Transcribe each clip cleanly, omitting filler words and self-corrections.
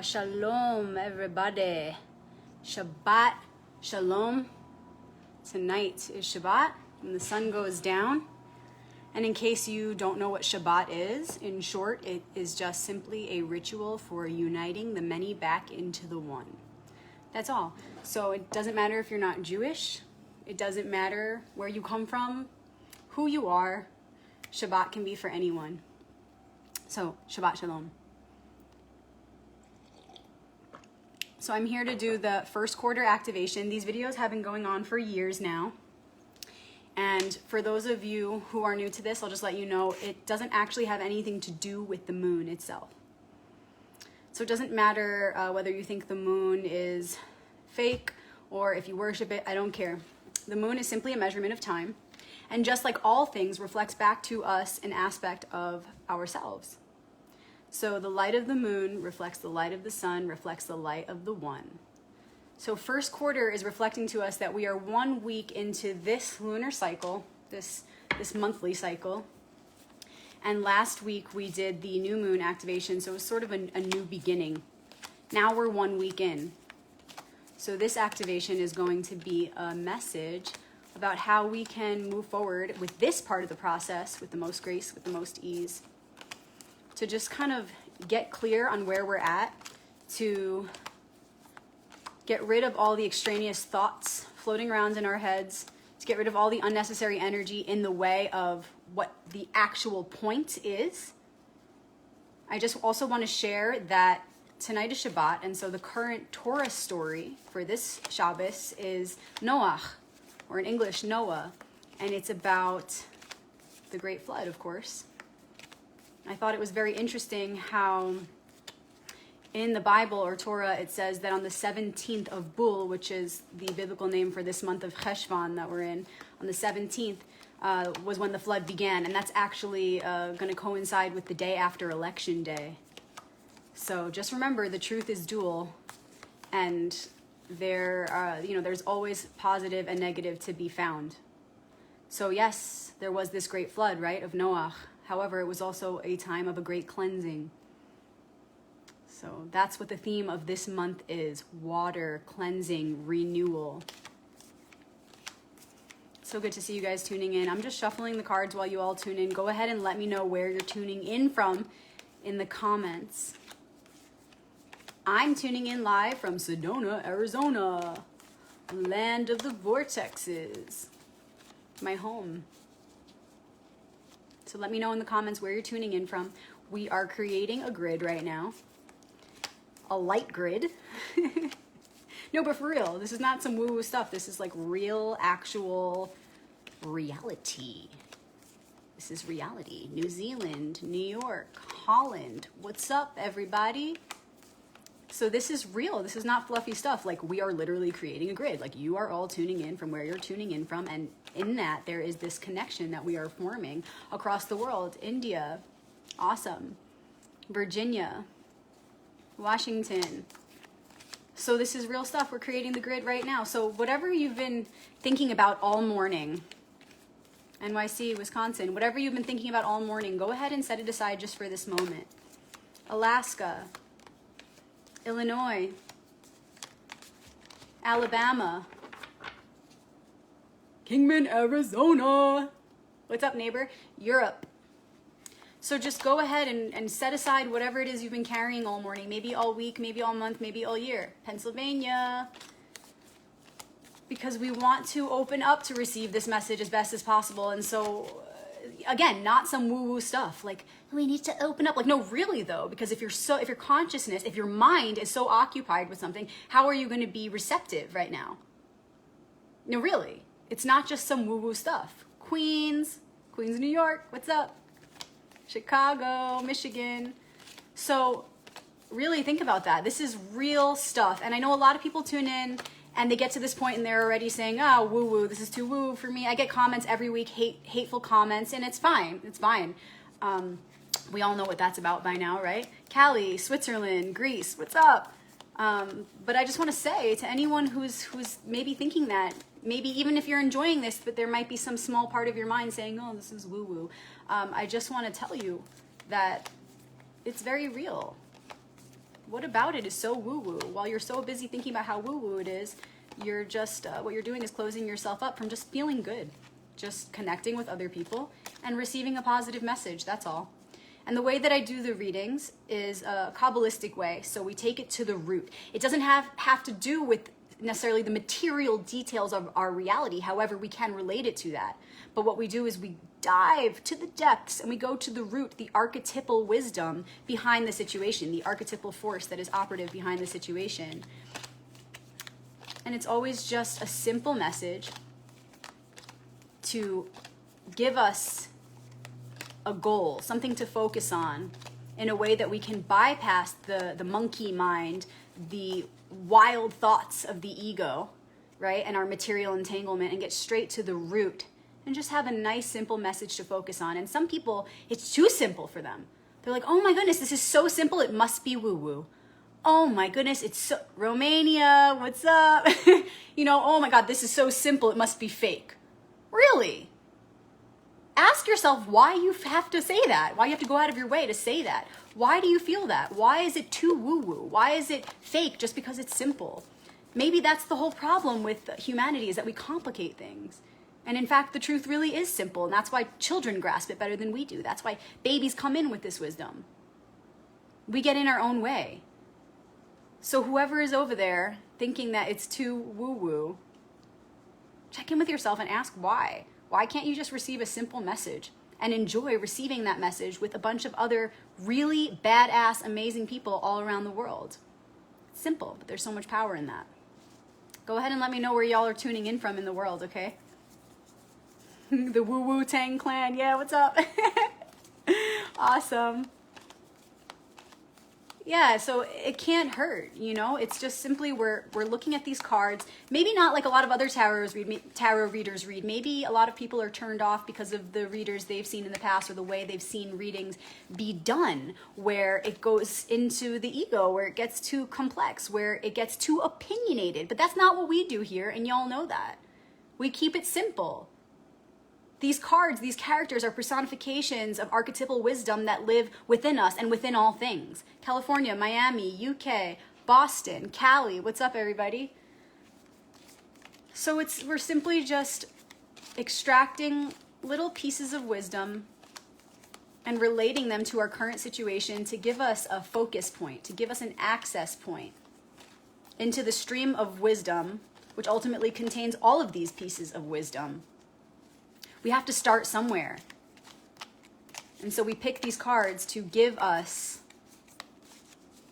Shalom, everybody. Shabbat, shalom. Tonight is Shabbat, and the sun goes down. And in case you don't know what Shabbat is, in short, it is just simply a ritual for uniting the many back into the one. That's all. So it doesn't matter if you're not Jewish. It doesn't matter where you come from, who you are. Shabbat can be for anyone. So, Shabbat shalom. So I'm here to do the first quarter activation. These videos have been going on for years now. And for those of you who are new to this, I'll just let you know it doesn't actually have anything to do with the moon itself. So it doesn't matter whether you think the moon is fake or if you worship it, I don't care. The moon is simply a measurement of time. And just like all things, reflects back to us an aspect of ourselves. So the light of the moon reflects the light of the sun, reflects the light of the one. So first quarter is reflecting to us that we are 1 week into this lunar cycle, this monthly cycle. And last week we did the new moon activation, so it was sort of a new beginning. Now we're 1 week in. So this activation is going to be a message about how we can move forward with this part of the process with the most grace, with the most ease. To just kind of get clear on where we're at, to get rid of all the extraneous thoughts floating around in our heads, to get rid of all the unnecessary energy in the way of what the actual point is. I just also want to share that tonight is Shabbat, and so the current Torah story for this Shabbos is Noach, or in English, Noah, and it's about the Great Flood, of course. I thought it was very interesting how in the Bible or Torah it says that on the 17th of Bul, which is the biblical name for this month of Cheshvan that we're in, on the 17th was when the flood began, and that's actually going to coincide with the day after Election Day. So just remember, the truth is dual, and there's always positive and negative to be found. So yes, there was this great flood, right, of Noach. However, it was also a time of a great cleansing. So that's what the theme of this month is: water, cleansing, renewal. So good to see you guys tuning in. I'm just shuffling the cards while you all tune in. Go ahead and let me know where you're tuning in from in the comments. I'm tuning in live from Sedona, Arizona, land of the vortexes, my home. So let me know in the comments where you're tuning in from. We are creating a grid right now. A light grid. No, but for real, this is not some woo-woo stuff. This is like real, actual reality. This is reality. New Zealand, New York, Holland. What's up, everybody? So this is real. This is not fluffy stuff. Like, we are literally creating a grid. Like, you are all tuning in from where you're tuning in from, and in that there is this connection that we are forming across the world. India, awesome. Virginia, Washington. So this is real stuff. We're creating the grid right now. So whatever you've been thinking about all morning, NYC, Wisconsin, whatever you've been thinking about all morning, go ahead and set it aside just for this moment. Alaska, Illinois, Alabama, Kingman, Arizona. What's up, neighbor? Europe. So just go ahead and set aside whatever it is you've been carrying all morning, maybe all week, maybe all month, maybe all year. Pennsylvania. Because we want to open up to receive this message as best as possible. And so, again, not some woo-woo stuff. Like, we need to open up. Like, no, really though, because if your consciousness, if your mind is so occupied with something, how are you going to be receptive right now? No, really. It's not just some woo-woo stuff. Queens, New York, what's up? Chicago, Michigan. So really think about that. This is real stuff. And I know a lot of people tune in and they get to this point and they're already saying, oh, woo-woo, this is too woo for me. I get comments every week, hateful comments, and it's fine. It's fine. We all know what that's about by now, right? Cali, Switzerland, Greece, what's up? But I just want to say to anyone who's maybe thinking that, maybe even if you're enjoying this, but there might be some small part of your mind saying, oh, this is woo-woo. I just want to tell you that it's very real. what about it is so woo-woo? While you're so busy thinking about how woo-woo it is, you're just, what you're doing is closing yourself up from just feeling good, just connecting with other people and receiving a positive message, that's all. And the way that I do the readings is a Kabbalistic way, so we take it to the root. It doesn't have to do with necessarily the material details of our reality, however, we can relate it to that. But what we do is we dive to the depths and we go to the root, the archetypal wisdom behind the situation, the archetypal force that is operative behind the situation. And it's always just a simple message to give us a goal, something to focus on in a way that we can bypass the monkey mind, the wild thoughts of the ego, right? And our material entanglement, and get straight to the root and just have a nice, simple message to focus on. And some people, it's too simple for them. They're like, oh my goodness, this is so simple, it must be woo-woo. Oh my goodness, it's so, Romania, what's up? You know, oh my God, this is so simple, it must be fake. Really? Ask yourself why you have to say that, why you have to go out of your way to say that. Why do you feel that? Why is it too woo-woo? Why is it fake just because it's simple? Maybe that's the whole problem with humanity, is that we complicate things. And in fact, the truth really is simple, and that's why children grasp it better than we do. That's why babies come in with this wisdom. We get in our own way. So whoever is over there thinking that it's too woo-woo, check in with yourself and ask why. Why can't you just receive a simple message and enjoy receiving that message with a bunch of other really badass, amazing people all around the world? It's simple, but there's so much power in that. Go ahead and let me know where y'all are tuning in from in the world, okay? The Woo-Woo Tang Clan, yeah, what's up? Awesome. Yeah, so it can't hurt, you know? It's just simply we're looking at these cards. Maybe not like a lot of other tarot readers read. Maybe a lot of people are turned off because of the readers they've seen in the past, or the way they've seen readings be done, where it goes into the ego, where it gets too complex, where it gets too opinionated. But that's not what we do here, and y'all know that. We keep it simple. These cards, these characters are personifications of archetypal wisdom that live within us and within all things. California, Miami, UK, Boston, Cali. What's up, everybody? So we're simply just extracting little pieces of wisdom and relating them to our current situation to give us a focus point, to give us an access point into the stream of wisdom, which ultimately contains all of these pieces of wisdom. We have to start somewhere. And so we pick these cards to give us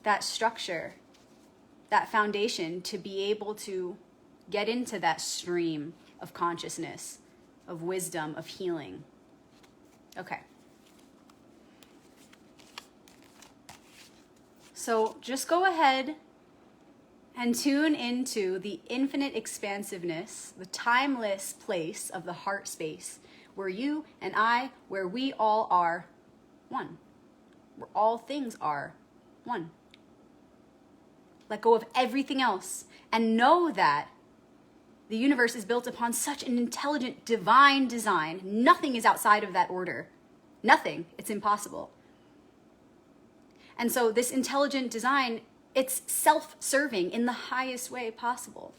that structure, that foundation to be able to get into that stream of consciousness, of wisdom, of healing. Okay. So just go ahead and tune into the infinite expansiveness, the timeless place of the heart space, where you and I, where we all are one, where all things are one. Let go of everything else and know that the universe is built upon such an intelligent, divine design. Nothing is outside of that order. Nothing. It's impossible. And so this intelligent design, it's self-serving in the highest way possible.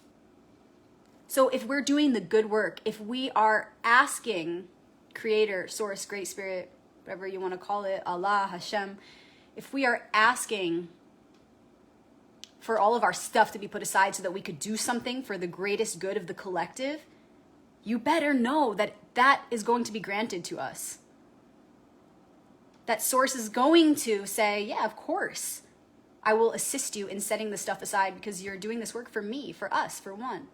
So if we're doing the good work, if we are asking Creator, Source, Great Spirit, whatever you want to call it, Allah, Hashem, if we are asking for all of our stuff to be put aside so that we could do something for the greatest good of the collective, you better know that that is going to be granted to us. That Source is going to say, yeah, of course, I will assist you in setting the stuff aside because you're doing this work for me, for us, for one.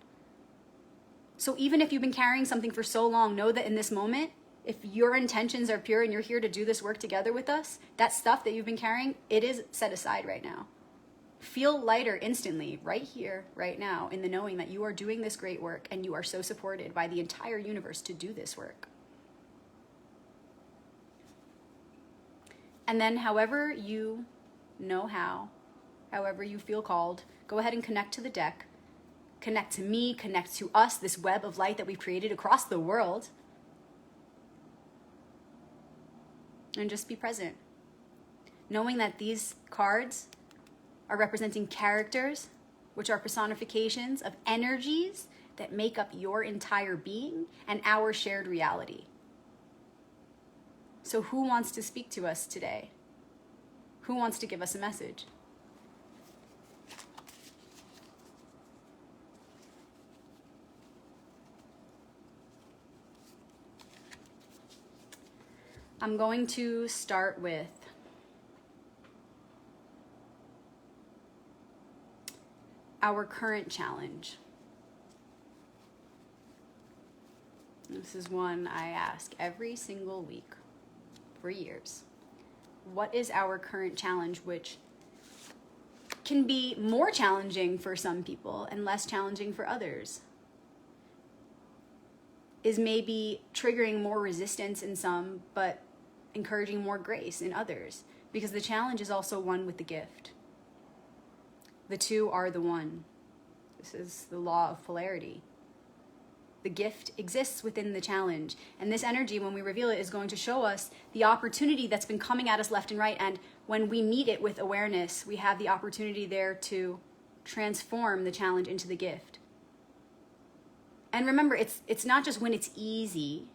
So even if you've been carrying something for so long, know that in this moment, if your intentions are pure and you're here to do this work together with us, that stuff that you've been carrying, it is set aside right now. Feel lighter instantly, right here, right now, in the knowing that you are doing this great work and you are so supported by the entire universe to do this work. And then however you know how, however you feel called, go ahead and connect to the deck. Connect to me, connect to us, this web of light that we've created across the world. And just be present. Knowing that these cards are representing characters, which are personifications of energies that make up your entire being and our shared reality. So who wants to speak to us today? Who wants to give us a message? I'm going to start with our current challenge. This is one I ask every single week for years. What is our current challenge, which can be more challenging for some people and less challenging for others? Is maybe triggering more resistance in some, but encouraging more grace in others, because the challenge is also one with the gift. The two are the one. This is the law of polarity. The gift exists within the challenge, and this energy, when we reveal it, is going to show us the opportunity that's been coming at us left and right, and when we meet it with awareness, we have the opportunity there to transform the challenge into the gift. And remember, it's not just when it's easy,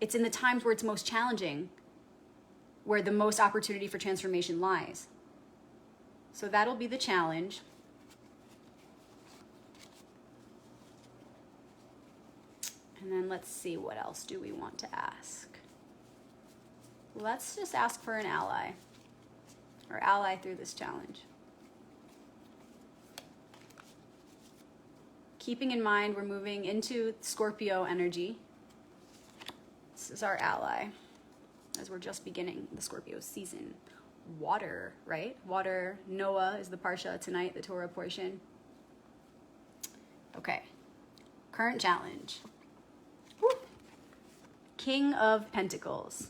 it's in the times where it's most challenging where the most opportunity for transformation lies. So that'll be the challenge. And then let's see, what else do we want to ask? Let's just ask for an ally, or ally through this challenge. Keeping in mind we're moving into Scorpio energy. This is our ally, as we're just beginning the Scorpio season. Water, right? Water, Noah is the Parsha tonight, the Torah portion. Okay, current challenge. Woo. King of Pentacles.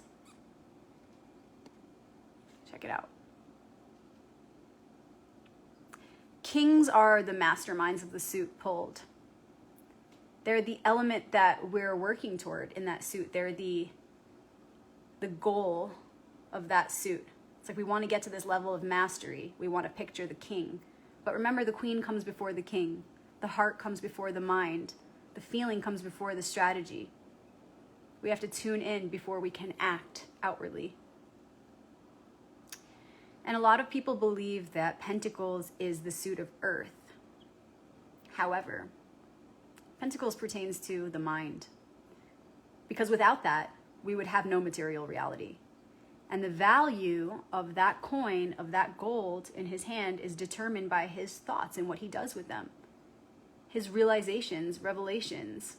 Check it out. Kings are the masterminds of the suit pulled. They're the element that we're working toward in that suit. They're the goal of that suit. It's like we want to get to this level of mastery. We want to picture the king. But remember, the queen comes before the king. The heart comes before the mind. The feeling comes before the strategy. We have to tune in before we can act outwardly. And a lot of people believe that Pentacles is the suit of earth. However, Pentacles pertains to the mind. Because without that, we would have no material reality. And the value of that coin, of that gold in his hand, is determined by his thoughts and what he does with them. His realizations, revelations,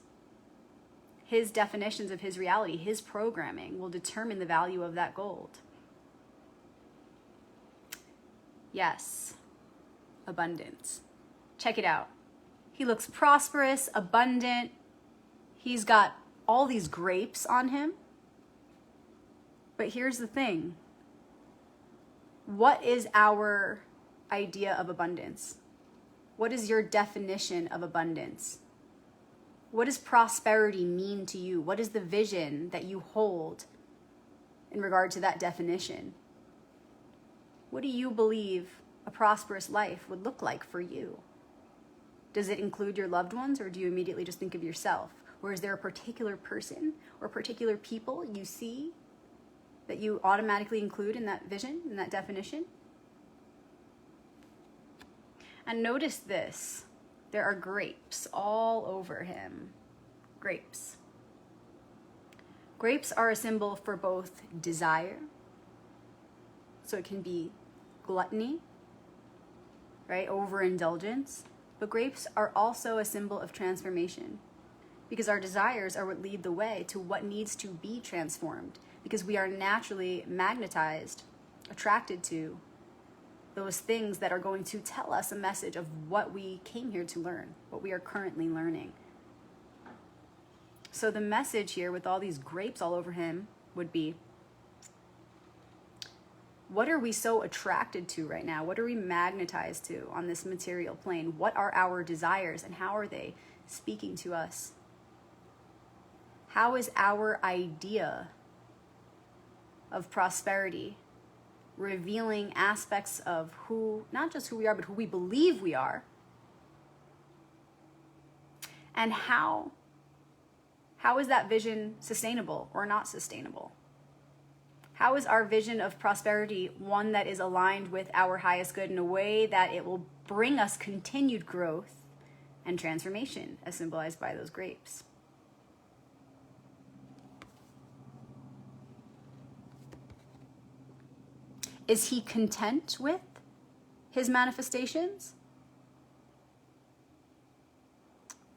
his definitions of his reality, his programming will determine the value of that gold. Yes, abundance. Check it out. He looks prosperous, abundant. He's got all these grapes on him. But here's the thing. What is our idea of abundance? What is your definition of abundance? What does prosperity mean to you? What is the vision that you hold in regard to that definition? What do you believe a prosperous life would look like for you? Does it include your loved ones, or do you immediately just think of yourself? Or is there a particular person or particular people you see that you automatically include in that vision, in that definition? And notice this. There are grapes all over him. Grapes. Grapes are a symbol for both desire. So it can be gluttony, right? Overindulgence. But grapes are also a symbol of transformation, because our desires are what lead the way to what needs to be transformed, because we are naturally magnetized, attracted to those things that are going to tell us a message of what we came here to learn, what we are currently learning. So the message here with all these grapes all over him would be, what are we so attracted to right now? What are we magnetized to on this material plane? What are our desires, and how are they speaking to us? How is our idea of prosperity revealing aspects of who, not just who we are, but who we believe we are. And how is that vision sustainable or not sustainable? How is our vision of prosperity one that is aligned with our highest good in a way that it will bring us continued growth and transformation, as symbolized by those grapes? Is he content with his manifestations?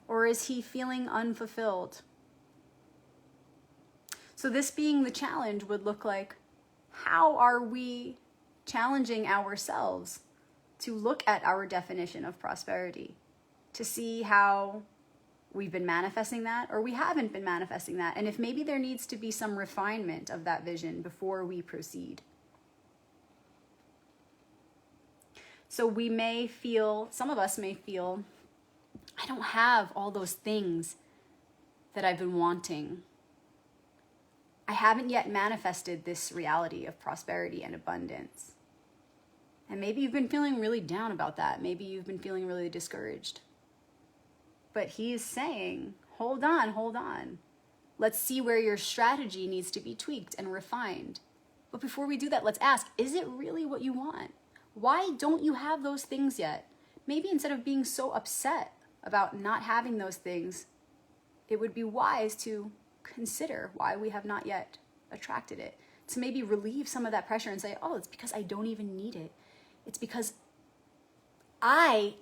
Or is he feeling unfulfilled? So this being the challenge would look like, how are we challenging ourselves to look at our definition of prosperity, to see how we've been manifesting that or we haven't been manifesting that, and if maybe there needs to be some refinement of that vision before we proceed. So we may feel, some of us may feel, I don't have all those things that I've been wanting. I haven't yet manifested this reality of prosperity and abundance. And maybe you've been feeling really down about that. Maybe you've been feeling really discouraged. But he is saying, hold on. Let's see where your strategy needs to be tweaked and refined. But before we do that, let's ask, is it really what you want? Why don't you have those things yet? Maybe instead of being so upset about not having those things, it would be wise to consider why we have not yet attracted it, to maybe relieve some of that pressure and say, oh, it's because I don't even need it. It's because I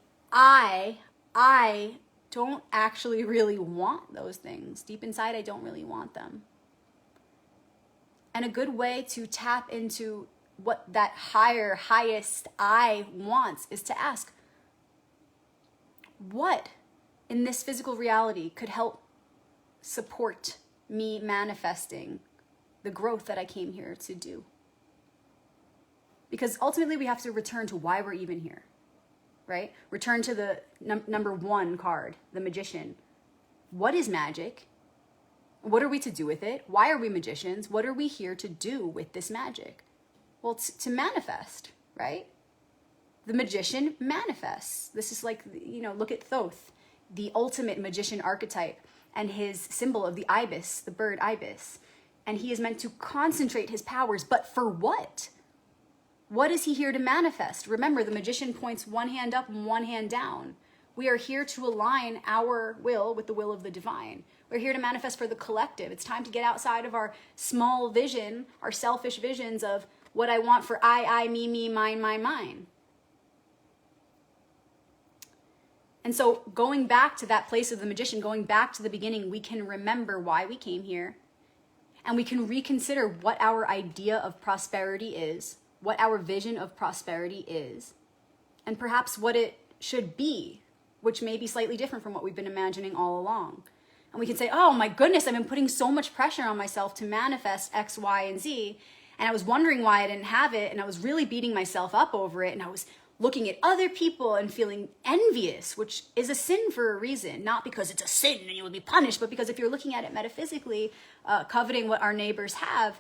don't actually really want those things. Deep inside, I don't really want them. And a good way to tap into what that highest I wants is to ask, what in this physical reality could help support me manifesting the growth that I came here to do? Because ultimately we have to return to why we're even here, right? Return to the number one card, the magician. What is magic? What are we to do with it? Why are we magicians? What are we here to do with this magic? Well, it's to manifest, right? The magician manifests. This is like, look at Thoth, the ultimate magician archetype, and his symbol of the ibis, the bird ibis. And he is meant to concentrate his powers, but for what? What is he here to manifest? Remember, the magician points one hand up and one hand down. We are here to align our will with the will of the divine. We're here to manifest for the collective. It's time to get outside of our small vision, our selfish visions of what I want for I, me, mine, mine. And so going back to that place of the magician, going back to the beginning, we can remember why we came here, and we can reconsider what our idea of prosperity is, what our vision of prosperity is, and perhaps what it should be, which may be slightly different from what we've been imagining all along. And we can say, oh my goodness, I've been putting so much pressure on myself to manifest X, Y, and Z, and I was wondering why I didn't have it, and I was really beating myself up over it, and I was looking at other people and feeling envious, which is a sin for a reason, not because it's a sin and you will be punished, but because if you're looking at it metaphysically, coveting what our neighbors have,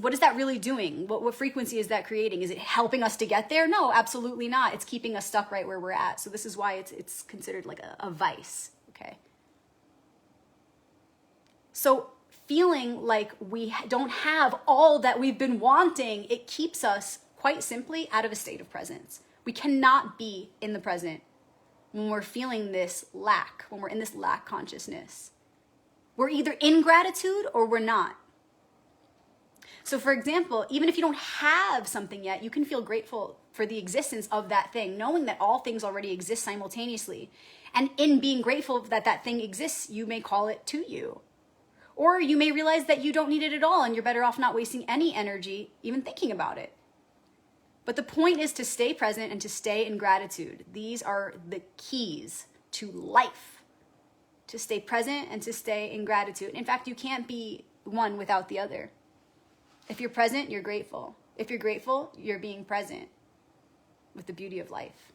what is that really doing? What frequency is that creating? Is it helping us to get there? No, absolutely not. It's keeping us stuck right where we're at. So this is why it's considered like a vice, okay? So feeling like we don't have all that we've been wanting, it keeps us quite simply out of a state of presence. We cannot be in the present when we're feeling this lack, when we're in this lack consciousness. We're either in gratitude or we're not. So for example, even if you don't have something yet, you can feel grateful for the existence of that thing, knowing that all things already exist simultaneously. And in being grateful that that thing exists, you may call it to you. Or you may realize that you don't need it at all and you're better off not wasting any energy even thinking about it. But the point is to stay present and to stay in gratitude. These are the keys to life. To stay present and to stay in gratitude. In fact, you can't be one without the other. If you're present, you're grateful. If you're grateful, you're being present with the beauty of life.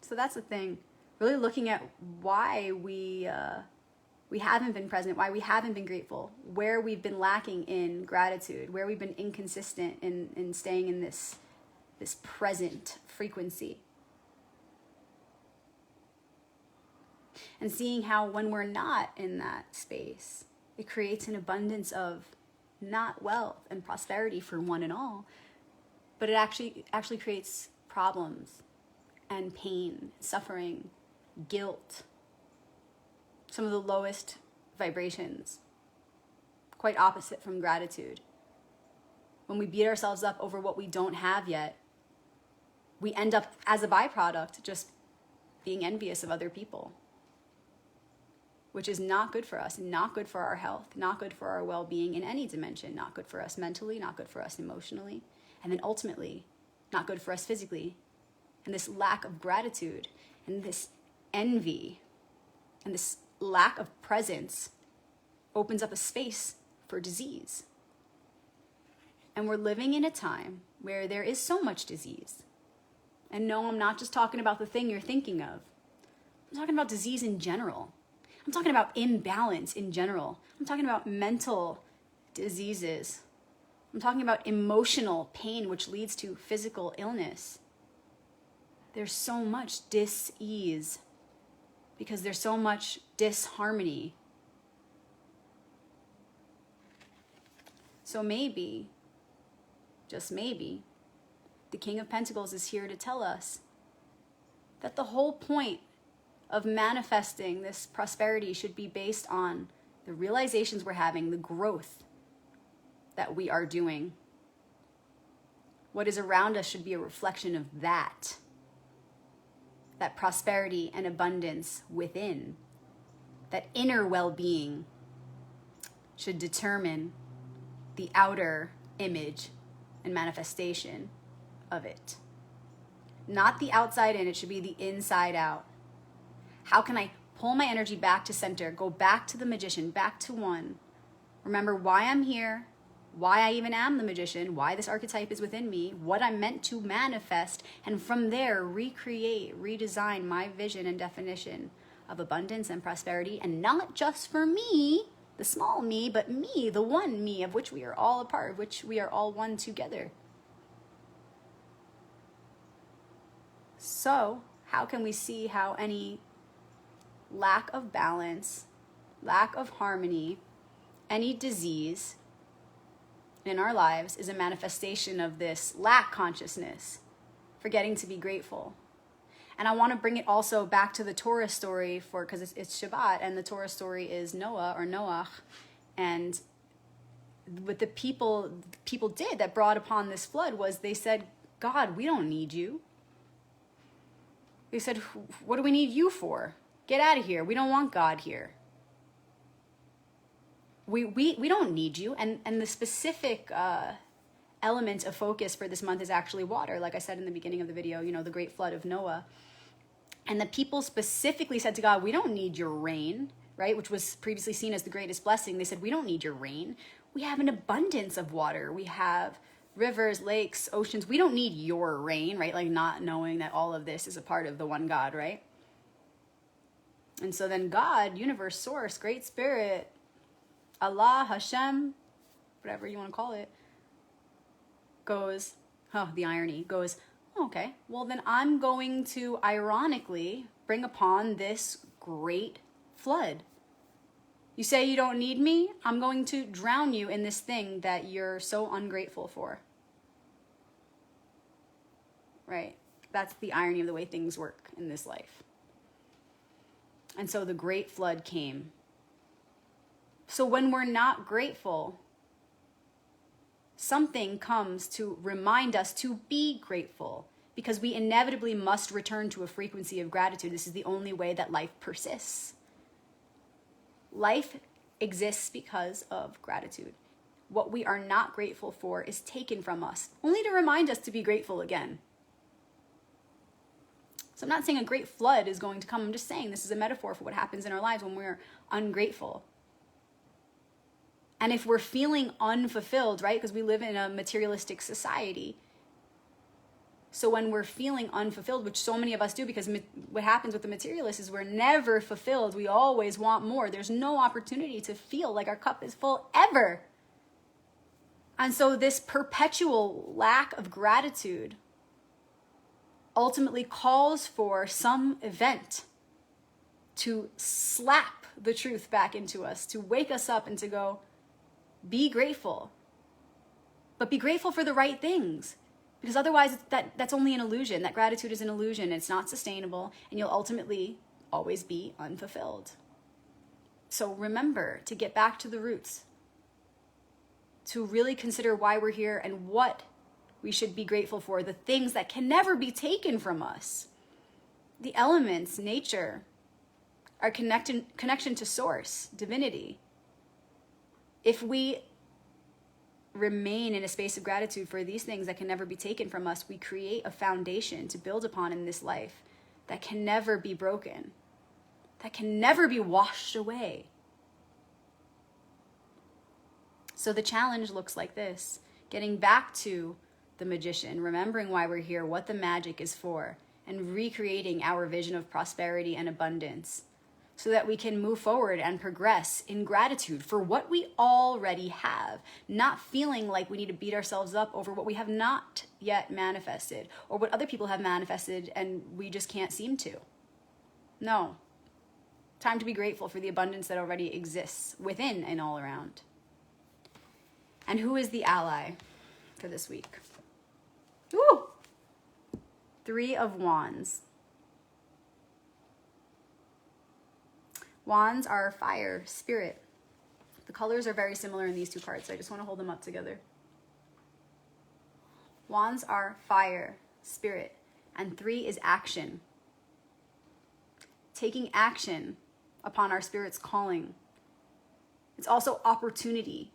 So that's the thing. Really looking at why we we haven't been present, why we haven't been grateful, where we've been lacking in gratitude, where we've been inconsistent in staying in this present frequency. And seeing how when we're not in that space, it creates an abundance of not wealth and prosperity for one and all, but it actually creates problems and pain, suffering, guilt, some of the lowest vibrations, quite opposite from gratitude. When we beat ourselves up over what we don't have yet, we end up, as a byproduct, just being envious of other people, which is not good for us, not good for our health, not good for our well-being in any dimension, not good for us mentally, not good for us emotionally, and then ultimately, not good for us physically. And this lack of gratitude and this envy and this lack of presence opens up a space for disease. And we're living in a time where there is so much disease. And no, I'm not just talking about the thing you're thinking of. I'm talking about disease in general. I'm talking about imbalance in general. I'm talking about mental diseases. I'm talking about emotional pain, which leads to physical illness. There's so much dis-ease because there's so much disharmony. So maybe, just maybe, the King of Pentacles is here to tell us that the whole point of manifesting this prosperity should be based on the realizations we're having, the growth that we are doing. What is around us should be a reflection of that prosperity and abundance within, that inner well-being should determine the outer image and manifestation of it. Not the outside in, it should be the inside out. How can I pull my energy back to center, go back to the magician, back to one, remember why I'm here, why I even am the magician, why this archetype is within me, what I'm meant to manifest, and from there recreate, redesign my vision and definition of abundance and prosperity, and not just for me, the small me, but me, the one me, of which we are all a part, of which we are all one together. So, how can we see how any lack of balance, lack of harmony, any disease in our lives is a manifestation of this lack consciousness, forgetting to be grateful? And I want to bring it also back to the Torah story because it's Shabbat, and the Torah story is Noah or Noach, and what the people did that brought upon this flood was they said, God, we don't need you. They said, what do we need you for? Get out of here. We don't want God here. We don't need you. And the specific element of focus for this month is actually water. Like I said in the beginning of the video, the great flood of Noah. And the people specifically said to God, we don't need your rain, right? Which was previously seen as the greatest blessing. They said, we don't need your rain. We have an abundance of water. We have rivers, lakes, oceans. We don't need your rain, right? Like not knowing that all of this is a part of the one God, right? And so then God, universe, source, great spirit, Allah, Hashem, whatever you want to call it, goes, the irony, goes, okay, well then I'm going to ironically bring upon this great flood. You say you don't need me? I'm going to drown you in this thing that you're so ungrateful for. Right? That's the irony of the way things work in this life. And so the great flood came. So when we're not grateful, something comes to remind us to be grateful, because we inevitably must return to a frequency of gratitude. This is the only way that life persists. Life exists because of gratitude. What we are not grateful for is taken from us, only to remind us to be grateful again. So I'm not saying a great flood is going to come. I'm just saying this is a metaphor for what happens in our lives when we're ungrateful. And if we're feeling unfulfilled, right, because we live in a materialistic society, So when we're feeling unfulfilled, which so many of us do, because what happens with the materialist is we're never fulfilled. We always want more. There's no opportunity to feel like our cup is full ever. And so this perpetual lack of gratitude ultimately calls for some event to slap the truth back into us, to wake us up and to go, be grateful. But be grateful for the right things. Because otherwise that's only an illusion. That gratitude is an illusion. It's not sustainable. And you'll ultimately always be unfulfilled. So remember to get back to the roots. To really consider why we're here and what we should be grateful for. The things that can never be taken from us. The elements, nature, our connection to source, divinity. If we remain in a space of gratitude for these things that can never be taken from us, we create a foundation to build upon in this life that can never be broken, that can never be washed away. So the challenge looks like this: getting back to the magician, remembering why we're here, what the magic is for, and recreating our vision of prosperity and abundance so that we can move forward and progress in gratitude for what we already have, not feeling like we need to beat ourselves up over what we have not yet manifested or what other people have manifested and we just can't seem to. No. Time to be grateful for the abundance that already exists within and all around. And who is the ally for this week? Woo! 3 of Wands. Wands are fire, spirit. The colors are very similar in these two cards, so I just want to hold them up together. Wands are fire, spirit, and 3 is action. Taking action upon our spirit's calling. It's also opportunity.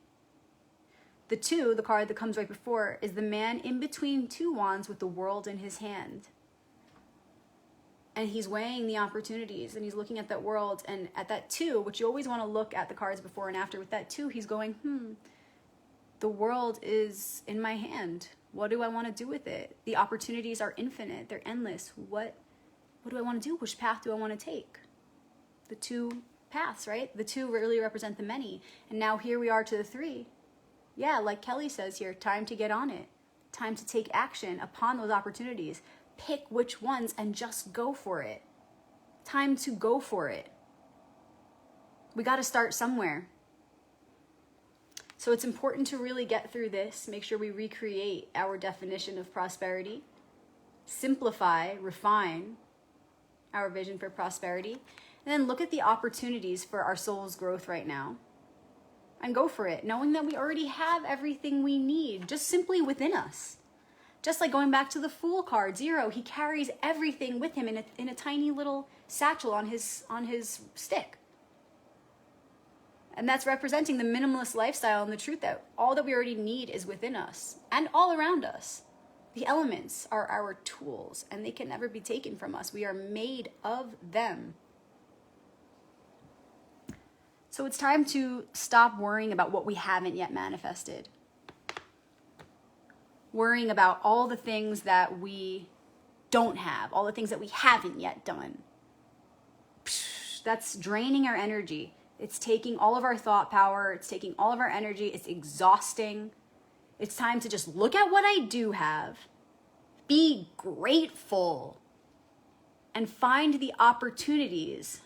The 2, the card that comes right before, is the man in between 2 wands with the world in his hand. And he's weighing the opportunities and he's looking at that world, and at that 2, which you always want to look at the cards before and after, with that 2, he's going, the world is in my hand. What do I want to do with it? The opportunities are infinite. They're endless. What do I want to do? Which path do I want to take? The 2 paths, right? The 2 really represent the many. And now here we are to the 3. Yeah, like Kelly says here, time to get on it. Time to take action upon those opportunities. Pick which ones and just go for it. Time to go for it. We got to start somewhere. So it's important to really get through this. Make sure we recreate our definition of prosperity. Simplify, refine our vision for prosperity. And then look at the opportunities for our soul's growth right now. And go for it, knowing that we already have everything we need, just simply within us. Just like going back to the Fool card, 0, he carries everything with him in a tiny little satchel on his stick. And that's representing the minimalist lifestyle and the truth that all that we already need is within us and all around us. The elements are our tools and they can never be taken from us. We are made of them. So it's time to stop worrying about what we haven't yet manifested. Worrying about all the things that we don't have, all the things that we haven't yet done. That's draining our energy. It's taking all of our thought power. It's taking all of our energy. It's exhausting. It's time to just look at what I do have, be grateful, and find the opportunities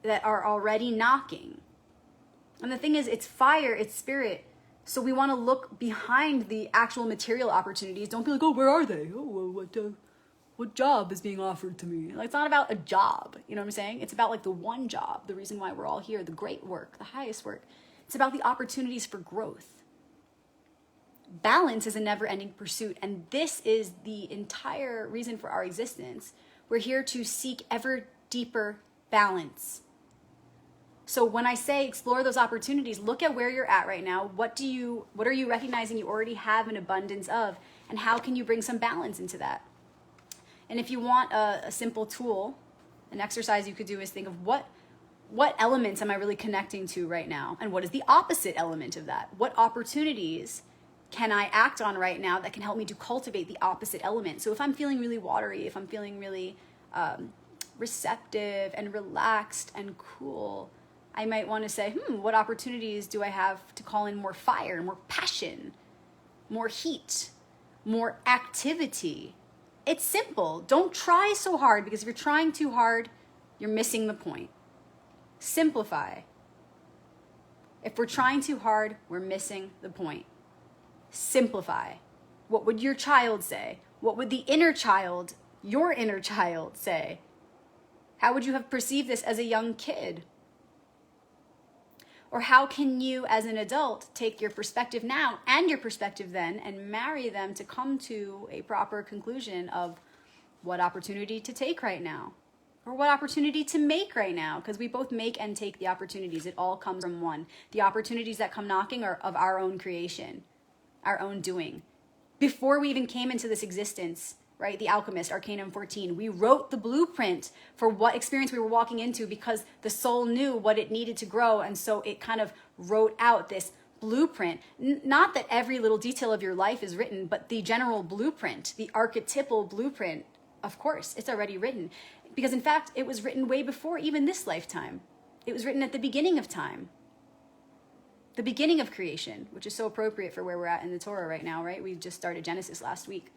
that are already knocking. And the thing is, it's fire, it's spirit. So we want to look behind the actual material opportunities. Don't be like, oh, where are they? Oh, what job is being offered to me? Like, it's not about a job. You know what I'm saying? It's about like the one job, the reason why we're all here, the great work, the highest work. It's about the opportunities for growth. Balance is a never-ending pursuit. And this is the entire reason for our existence. We're here to seek ever deeper balance. So when I say explore those opportunities, look at where you're at right now. What are you recognizing you already have an abundance of? And how can you bring some balance into that? And if you want a simple tool, an exercise you could do is think of what elements am I really connecting to right now? And what is the opposite element of that? What opportunities can I act on right now that can help me to cultivate the opposite element? So if I'm feeling really watery, if I'm feeling really receptive and relaxed and cool, I might want to say, what opportunities do I have to call in more fire, more passion, more heat, more activity? It's simple. Don't try so hard, because if you're trying too hard, you're missing the point. Simplify. If we're trying too hard, we're missing the point. Simplify. What would your child say? What would the inner child, your inner child, say? How would you have perceived this as a young kid? Or how can you, as an adult, take your perspective now and your perspective then and marry them to come to a proper conclusion of what opportunity to take right now? Or what opportunity to make right now? Because we both make and take the opportunities. It all comes from one. The opportunities that come knocking are of our own creation, our own doing. Before we even came into this existence, right? The Alchemist, Arcanum 14, we wrote the blueprint for what experience we were walking into, because the soul knew what it needed to grow. And so it kind of wrote out this blueprint. Not that every little detail of your life is written, but the general blueprint, the archetypal blueprint, of course, it's already written. Because in fact, it was written way before even this lifetime. It was written at the beginning of time. The beginning of creation, which is so appropriate for where we're at in the Torah right now, right? We just started Genesis last week.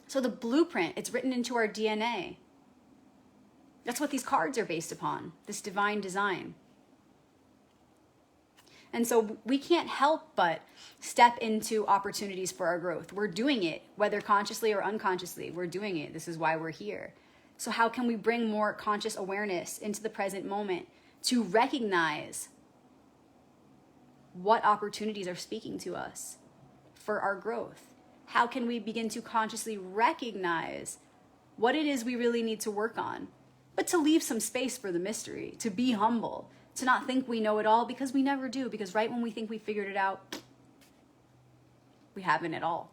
So the blueprint, it's written into our DNA. That's what these cards are based upon, this divine design. And so we can't help but step into opportunities for our growth. We're doing it, whether consciously or unconsciously. We're doing it. This is why we're here. So how can we bring more conscious awareness into the present moment to recognize what opportunities are speaking to us for our growth? How can we begin to consciously recognize what it is we really need to work on, but to leave some space for the mystery, to be humble, to not think we know it all, because we never do. Because right when we think we figured it out, we haven't at all.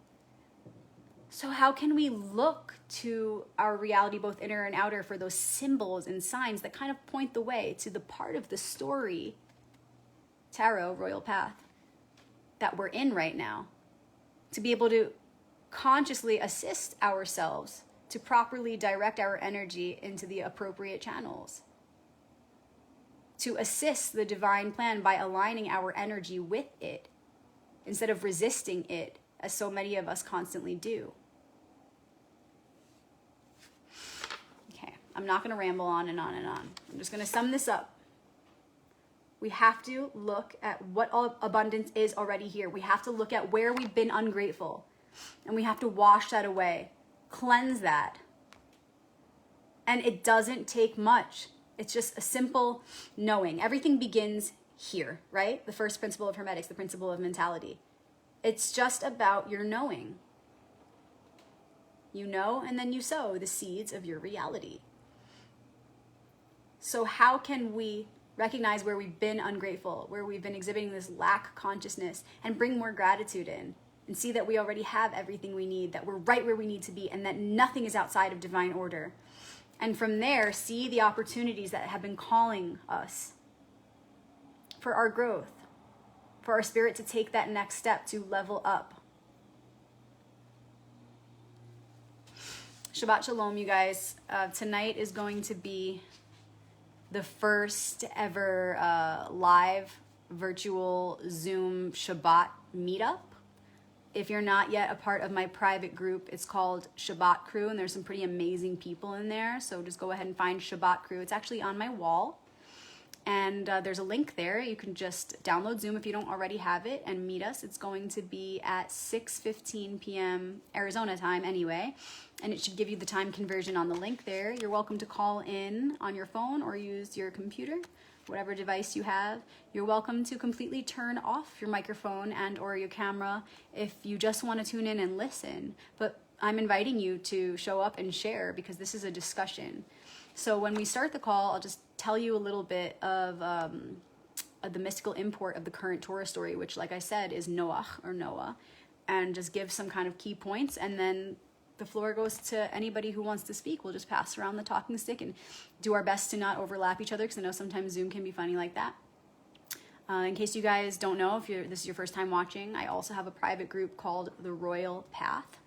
So how can we look to our reality, both inner and outer, for those symbols and signs that kind of point the way to the part of the story, tarot, royal path, that we're in right now, to be able to consciously assist ourselves to properly direct our energy into the appropriate channels, to assist the divine plan by aligning our energy with it instead of resisting it, as so many of us constantly do. Okay, I'm not going to ramble on and on and on. I'm just going to sum this up. We have to look at what all abundance is already here. We have to look at where we've been ungrateful, and we have to wash that away, cleanse that. And it doesn't take much. It's just a simple knowing. Everything begins here, right? The first principle of hermetics, the principle of mentality. It's just about your knowing. You know, and then you sow the seeds of your reality. So how can we recognize where we've been ungrateful, where we've been exhibiting this lack consciousness, and bring more gratitude in, and see that we already have everything we need, that we're right where we need to be, and that nothing is outside of divine order. And from there, see the opportunities that have been calling us for our growth, for our spirit to take that next step to level up. Shabbat Shalom, you guys. Tonight is going to be the first ever live virtual Zoom Shabbat meetup. If you're not yet a part of my private group, it's called Shabbat Crew, and there's some pretty amazing people in there. So just go ahead and find Shabbat Crew. It's actually on my wall, and there's a link there. You can just download Zoom if you don't already have it and meet us. It's going to be at 6:15 p.m. Arizona time anyway, and it should give you the time conversion on the link there. You're welcome to call in on your phone or use your computer, whatever device you have. You're welcome to completely turn off your microphone and or your camera if you just want to tune in and listen. But I'm inviting you to show up and share, because this is a discussion. So when we start the call, I'll just tell you a little bit of the mystical import of the current Torah story, which, like I said, is Noah, and just give some kind of key points, and then the floor goes to anybody who wants to speak. We'll just pass around the talking stick and do our best to not overlap each other, because I know sometimes Zoom can be funny like that. In case you guys don't know, if this is your first time watching, I also have a private group called The Royal Path,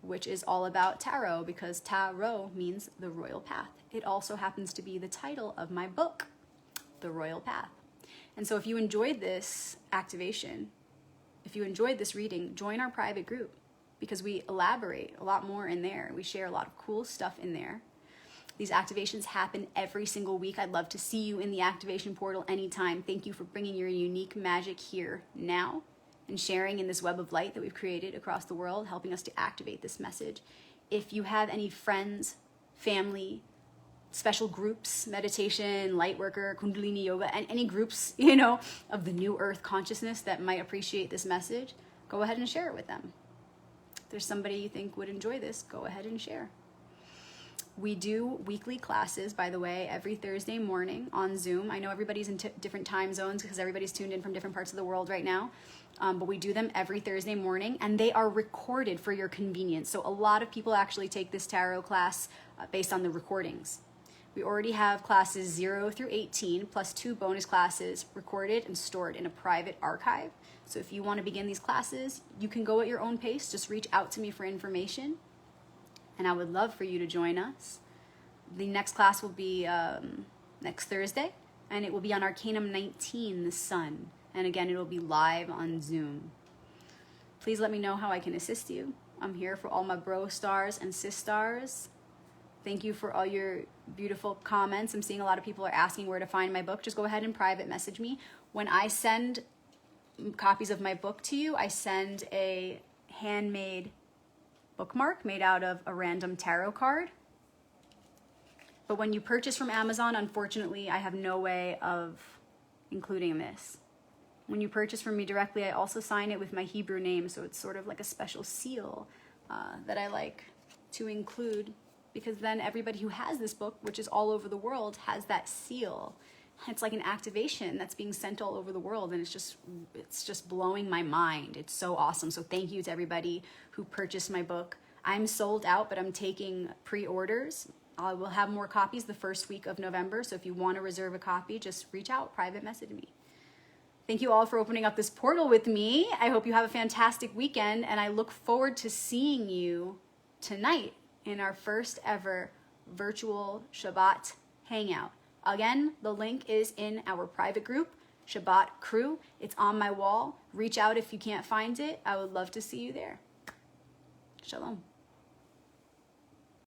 which is all about tarot, because tarot means the royal path. It also happens to be the title of my book, The Royal Path. And so if you enjoyed this activation, if you enjoyed this reading, join our private group, because we elaborate a lot more in there. We share a lot of cool stuff in there. These activations happen every single week. I'd love to see you in the activation portal anytime. Thank you for bringing your unique magic here now and sharing in this web of light that we've created across the world, helping us to activate this message. If you have any friends, family, special groups, meditation, light worker, kundalini yoga, and any groups, of the new earth consciousness that might appreciate this message, go ahead and share it with them. If there's somebody you think would enjoy this, go ahead and share. We do weekly classes, by the way, every Thursday morning on Zoom. I know everybody's in different time zones because everybody's tuned in from different parts of the world right now. But we do them every Thursday morning, and they are recorded for your convenience. So a lot of people actually take this tarot class based on the recordings. We already have classes 0 through 18, plus 2 bonus classes recorded and stored in a private archive. So if you want to begin these classes, you can go at your own pace. Just reach out to me for information. And I would love for you to join us. The next class will be next Thursday, and it will be on Arcanum 19, the Sun. And again, it will be live on Zoom. Please let me know how I can assist you. I'm here for all my bro stars and sis stars. Thank you for all your beautiful comments. I'm seeing a lot of people are asking where to find my book. Just go ahead and private message me. When I send copies of my book to you, I send a handmade bookmark made out of a random tarot card. But when you purchase from Amazon, unfortunately, I have no way of including this. When you purchase from me directly, I also sign it with my Hebrew name, so it's sort of like a special seal that I like to include, because then everybody who has this book, which is all over the world, has that seal. It's like an activation that's being sent all over the world, and it's just blowing my mind. It's so awesome. So thank you to everybody who purchased my book. I'm sold out, but I'm taking pre-orders. I will have more copies the first week of November, so if you want to reserve a copy, just reach out, private message me. Thank you all for opening up this portal with me. I hope you have a fantastic weekend, and I look forward to seeing you tonight in our first ever virtual Shabbat hangout. Again, the link is in our private group, Shabbat Crew. It's on my wall. Reach out if you can't find it. I would love to see you there. Shalom.